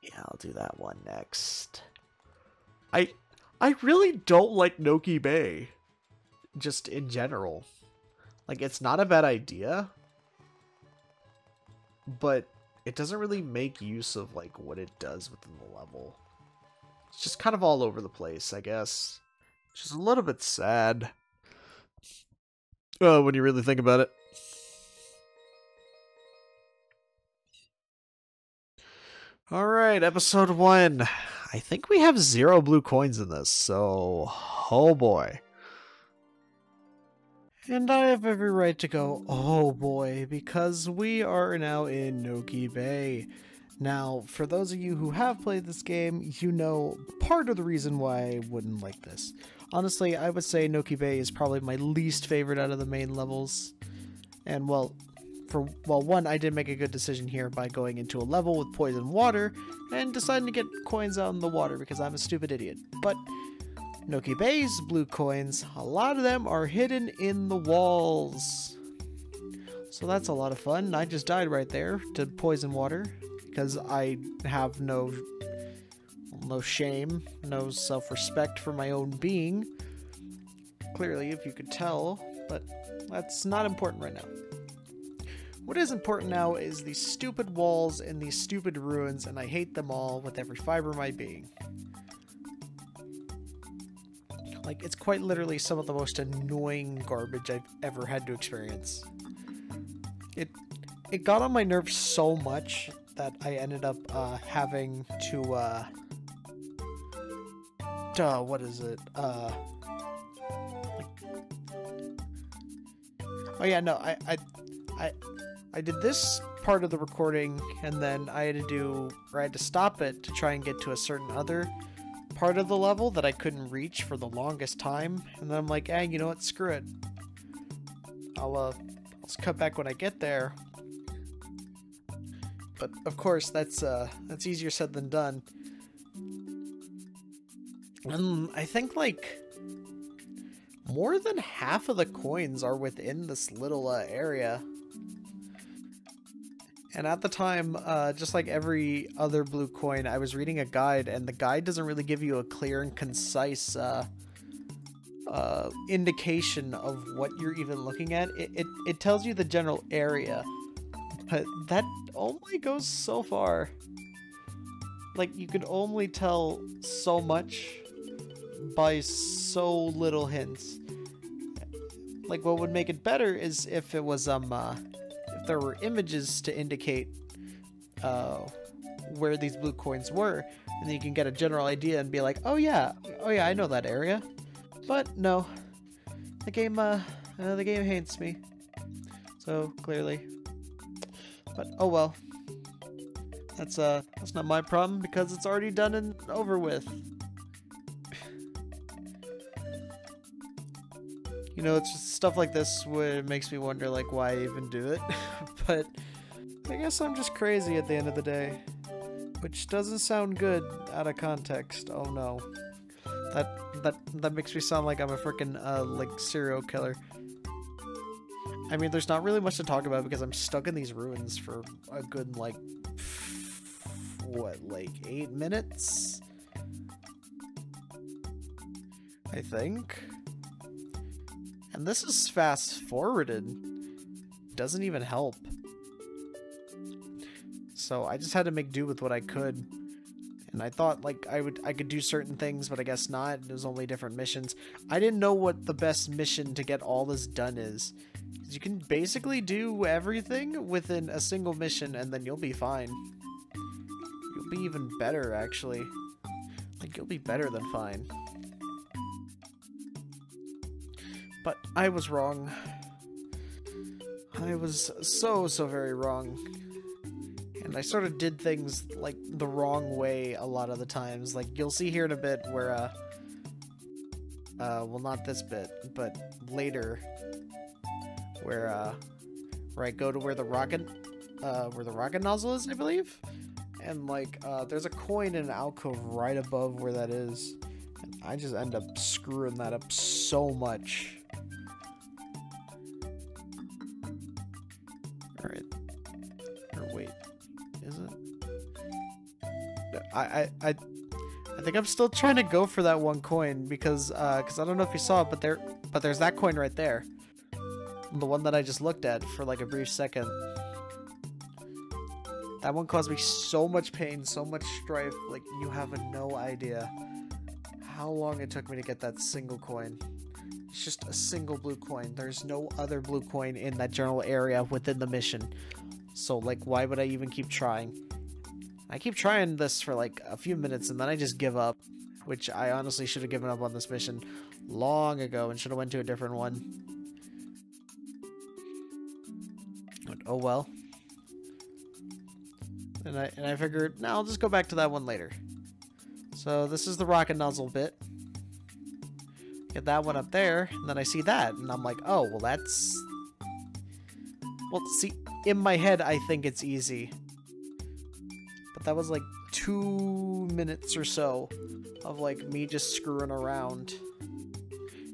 Yeah, I'll do that one next. I really don't like Noki Bay, just in general. Like, it's not a bad idea, but it doesn't really make use of like what it does within the level. It's just kind of all over the place, I guess. Which is a little bit sad. When you really think about it. Alright, episode 1. I think we have 0 blue coins in this, so... oh boy. And I have every right to go, oh boy, because we are now in Noki Bay. Now, for those of you who have played this game, you know part of the reason why I wouldn't like this. Honestly, I would say Noki Bay is probably my least favorite out of the main levels. And well, one, I did make a good decision here by going into a level with poison water and deciding to get coins out in the water because I'm a stupid idiot. But Noki Bay's blue coins, a lot of them are hidden in the walls. So that's a lot of fun. I just died right there to poison water because I have no shame, no self-respect for my own being. Clearly, if you could tell, but that's not important right now. What is important now is these stupid walls and these stupid ruins, and I hate them all with every fiber of my being. Like, it's quite literally some of the most annoying garbage I've ever had to experience. It got on my nerves so much that I ended up having to what is it? Oh yeah, no, I did this part of the recording, and then I had to stop it to try and get to a certain other part of the level that I couldn't reach for the longest time, and then I'm like, you know what, screw it. I'll cut back when I get there. But of course, that's easier said than done. I think like more than half of the coins are within this little area. And at the time, just like every other blue coin, I was reading a guide, and the guide doesn't really give you a clear and concise indication of what you're even looking at. It tells you the general area, but that only goes so far. Like, you could only tell so much by so little hints. Like, what would make it better is if it was if there were images to indicate where these blue coins were, and then you can get a general idea and be like, oh yeah, I know that area. But no, the game hates me. So clearly, but oh well. That's not my problem because it's already done and over with. You know, it's just stuff like this where it makes me wonder, like, why I even do it. But I guess I'm just crazy at the end of the day. Which doesn't sound good out of context. Oh no. That makes me sound like I'm a freaking, like, serial killer. I mean, there's not really much to talk about because I'm stuck in these ruins for a good, like, what, like 8 minutes? I think. And this is fast forwarded. Doesn't even help. So I just had to make do with what I could. And I thought like I could do certain things, but I guess not. It was only different missions. I didn't know what the best mission to get all this done is. You can basically do everything within a single mission and then you'll be fine. You'll be even better, actually. Like, you'll be better than fine. But I was wrong. I was so very wrong. And I sort of did things, like, the wrong way a lot of the times. Like, you'll see here in a bit where, well, not this bit, but later, where I go to where the rocket nozzle is, I believe? And, like, there's a coin in an alcove right above where that is. And I just end up screwing that up so much. Alright. Or wait. I think I'm still trying to go for that one coin because I don't know if you saw it, but there's that coin right there. The one that I just looked at for like a brief second. That one caused me so much pain, so much strife, like you have no idea how long it took me to get that single coin. It's just a single blue coin. There's no other blue coin in that general area within the mission. So like, why would I even keep trying? I keep trying this for like a few minutes and then I just give up, which I honestly should have given up on this mission long ago and should have went to a different one. But oh well. And I figured, no, I'll just go back to that one later. So this is the rocket nozzle bit. Get that one up there, and then I see that, and I'm like, oh, well that's... Well, see, in my head, I think it's easy. But that was like 2 minutes or so of like me just screwing around.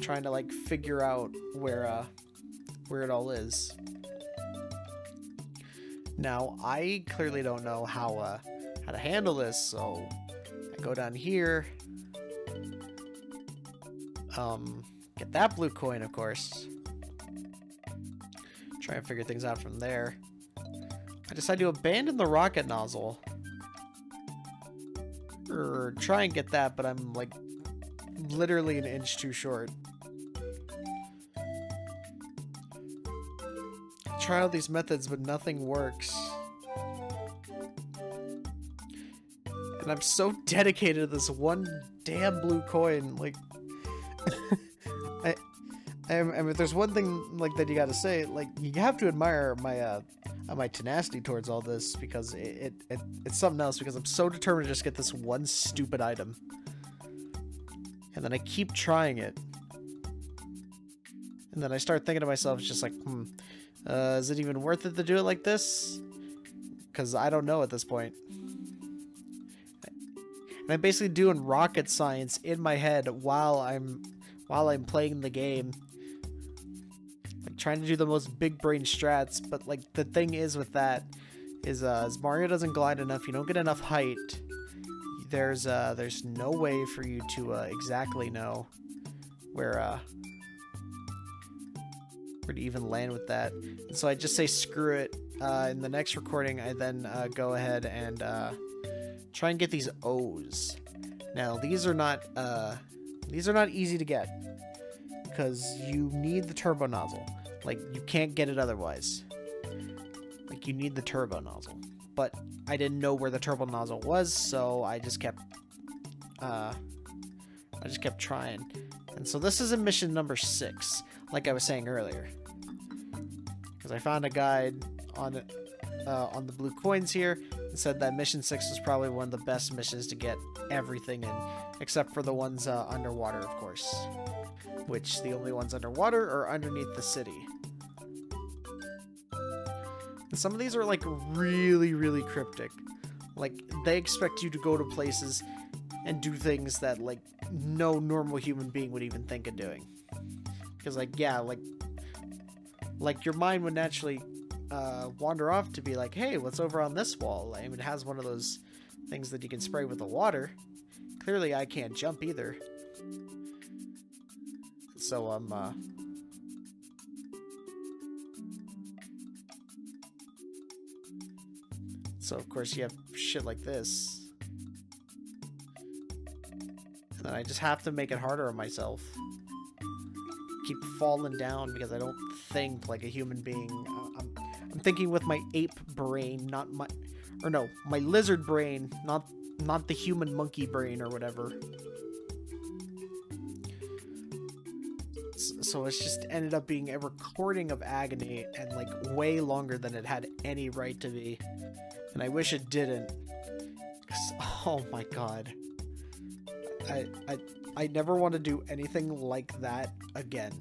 Trying to like figure out where it all is. Now, I clearly don't know how to handle this, so I go down here. Get that blue coin, of course. Try and figure things out from there. I decide to abandon the rocket nozzle. Or try and get that, but I'm like literally an inch too short. Try all these methods, but nothing works. And I'm so dedicated to this one damn blue coin. Like, I mean, if there's one thing like that you got to say, like you have to admire my tenacity towards all this because it's something else. Because I'm so determined to just get this one stupid item, and then I keep trying it, and then I start thinking to myself, it's just like, is it even worth it to do it like this? Because I don't know at this point. And I'm basically doing rocket science in my head while I'm playing the game. Like trying to do the most big brain strats, but like the thing is with that is as Mario doesn't glide enough, you don't get enough height. There's no way for you to exactly know where to even land with that. And so I just say screw it. In the next recording, I then go ahead and try and get these O's. Now these are not easy to get because you need the turbo nozzle. Like you can't get it otherwise. Like you need the turbo nozzle. But I didn't know where the turbo nozzle was, so I just kept trying. And so this is in mission number 6, like I was saying earlier. Because I found a guide on the blue coins here and said that mission 6 was probably one of the best missions to get everything in, except for the ones underwater, of course. Which the only ones underwater are underneath the city. And some of these are like really, really cryptic. Like they expect you to go to places and do things that like no normal human being would even think of doing. Because like, yeah, like your mind would naturally wander off to be like, hey, what's over on this wall? I mean, it has one of those things that you can spray with the water. Clearly I can't jump either. So so of course you have shit like this. And then I just have to make it harder on myself. Keep falling down because I don't think like a human being. I'm thinking with my ape brain, not my, or no, my lizard brain, not the human monkey brain or whatever. So it's just ended up being a recording of agony and like way longer than it had any right to be. And I wish it didn't. 'Cause, oh my god. I never want to do anything like that again.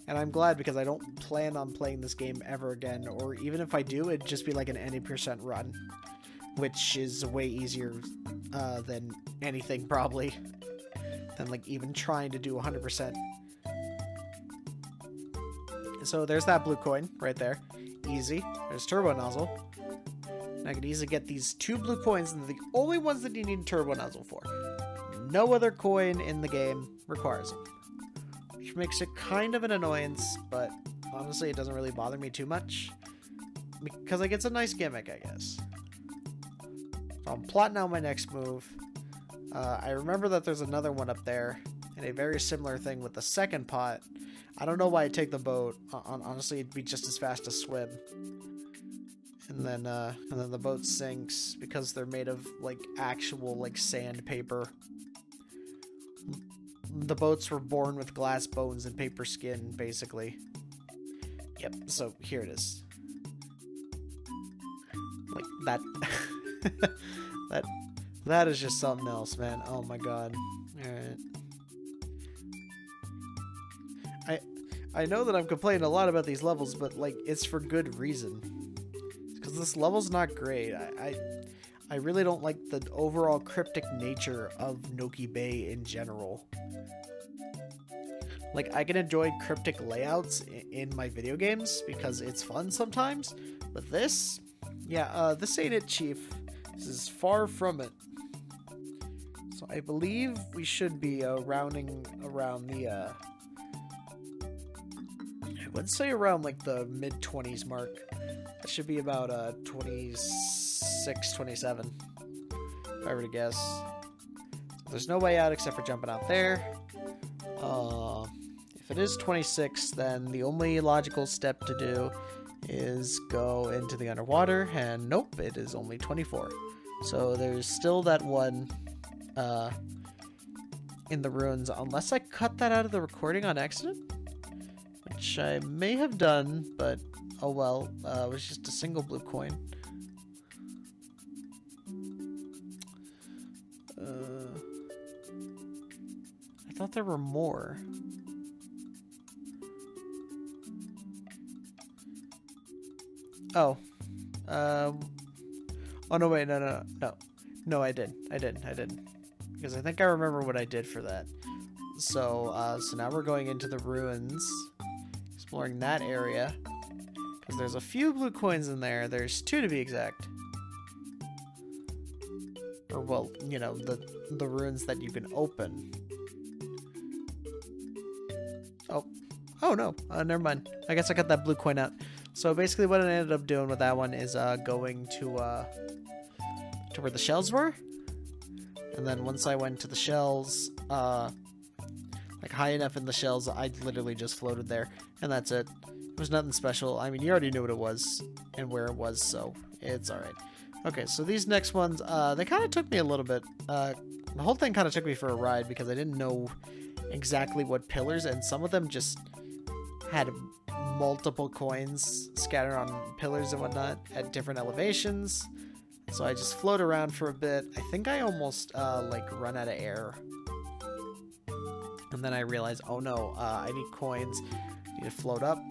And I'm glad because I don't plan on playing this game ever again, or even if I do, it'd just be like an any % run, which is way easier than anything probably, than like even trying to do 100%. So there's that blue coin right there. Easy. There's turbo nozzle. And I can easily get these 2 blue coins, and they're the only ones that you need Turbo Nozzle for. No other coin in the game requires them. Which makes it kind of an annoyance, but honestly it doesn't really bother me too much. Because like, it's a nice gimmick, I guess. So I'm plotting out my next move. I remember that there's another one up there, and a very similar thing with the second pot. I don't know why I take the boat. Honestly, it'd be just as fast to swim. And then the boat sinks because they're made of like actual like sandpaper. The boats were born with glass bones and paper skin, basically. Yep. So here it is. Like that. that is just something else, man. Oh my god. All right. I know that I'm complaining a lot about these levels, but like, it's for good reason. Because this level's not great. I really don't like the overall cryptic nature of Noki Bay in general. Like, I can enjoy cryptic layouts in my video games because it's fun sometimes, but this, yeah, this ain't it, Chief. This is far from it. So I believe we should be rounding around the I would say around like the mid-20s mark. That should be about 26, 27, if I were to guess. So there's no way out except for jumping out there. If it is 26, then the only logical step to do is go into the underwater, and nope, it is only 24. So there's still that one in the ruins, unless I cut that out of the recording on accident. Which I may have done, but oh well. It was just a single blue coin. I thought there were more. Oh. Oh no, wait, no, I didn't. Because I think I remember what I did for that. So, so now we're going into the ruins. Exploring that area, because there's a few blue coins in there. There's 2 to be exact. Or well, you know, the ruins that you can open. Oh no, never mind. I guess I got that blue coin out. So basically, what I ended up doing with that one is going to where the shells were, and then once I went to the shells, like high enough in the shells, I literally just floated there, and that's it. It was nothing special. I mean, you already knew what it was and where it was, so it's alright. Okay, so these next ones, they kind of took me a little bit. The whole thing kind of took me for a ride because I didn't know exactly what pillars, and some of them just had multiple coins scattered on pillars and whatnot at different elevations. So I just float around for a bit. I think I almost, like, run out of air. And then I realized, oh no, I need coins. I need to float up.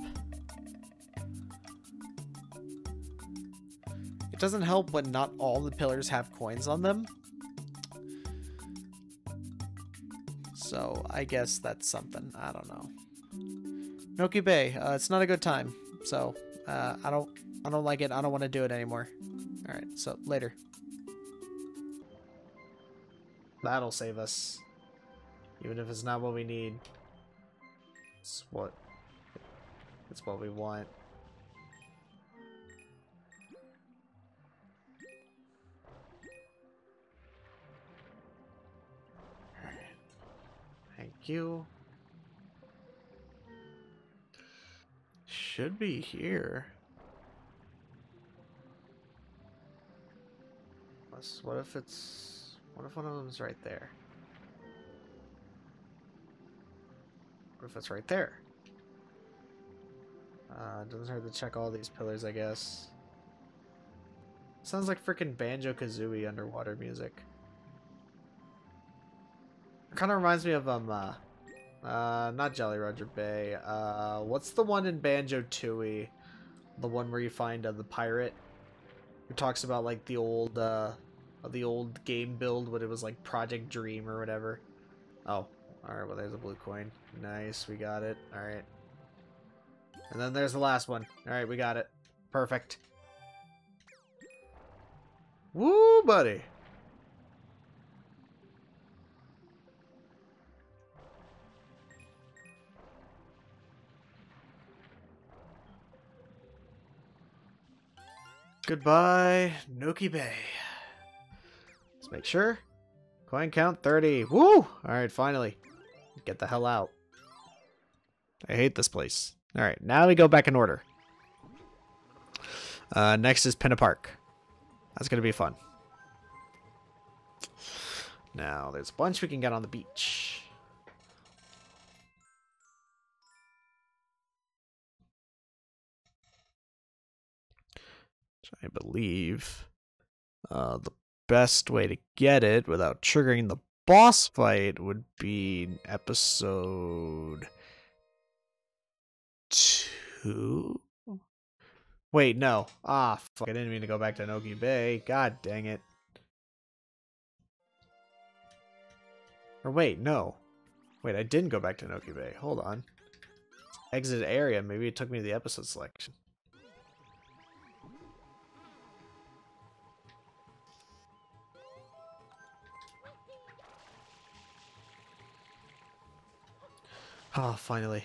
It doesn't help when not all the pillars have coins on them. So I guess that's something. I don't know. Noki Bay, it's not a good time. So I don't like it. I don't want to do it anymore. All right, so later. That'll save us. Even if it's not what we need, it's what we want. Alright. Thank you. Should be here. What if one of them's right there? What if it's right there? Doesn't hurt to check all these pillars, I guess. Sounds like freaking Banjo-Kazooie underwater music. It kind of reminds me of not Jolly Roger Bay. What's the one in Banjo-Tooie? The one where you find the pirate who talks about like the old game build when it was like Project Dream or whatever. Oh. Alright, well there's a blue coin. Nice, we got it. Alright. And then there's the last one. Alright, we got it. Perfect. Woo, buddy. Goodbye, Noki Bay. Let's make sure. Coin count 30. Woo! Alright, finally. Get the hell out. I hate this place. Alright, now we go back in order. Next is Pinna Park. That's going to be fun. Now, there's a bunch we can get on the beach. I believe the best way to get it without triggering the boss fight would be episode 2. Wait, no. Ah, fuck. I didn't mean to go back to Noki Bay. God dang it. Or wait, no. Wait, I didn't go back to Noki Bay. Hold on. Exit area. Maybe it took me to the episode selection. Oh, finally.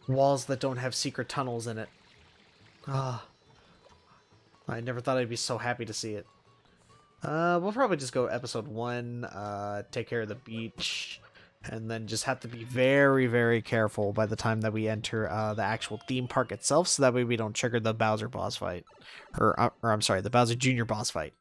Walls that don't have secret tunnels in it. Ah. I never thought I'd be so happy to see it. We'll probably just go episode 1, take care of the beach, and then just have to be very, very careful by the time that we enter the actual theme park itself, so that way we don't trigger the Bowser boss fight. Or I'm sorry, the Bowser Jr. boss fight.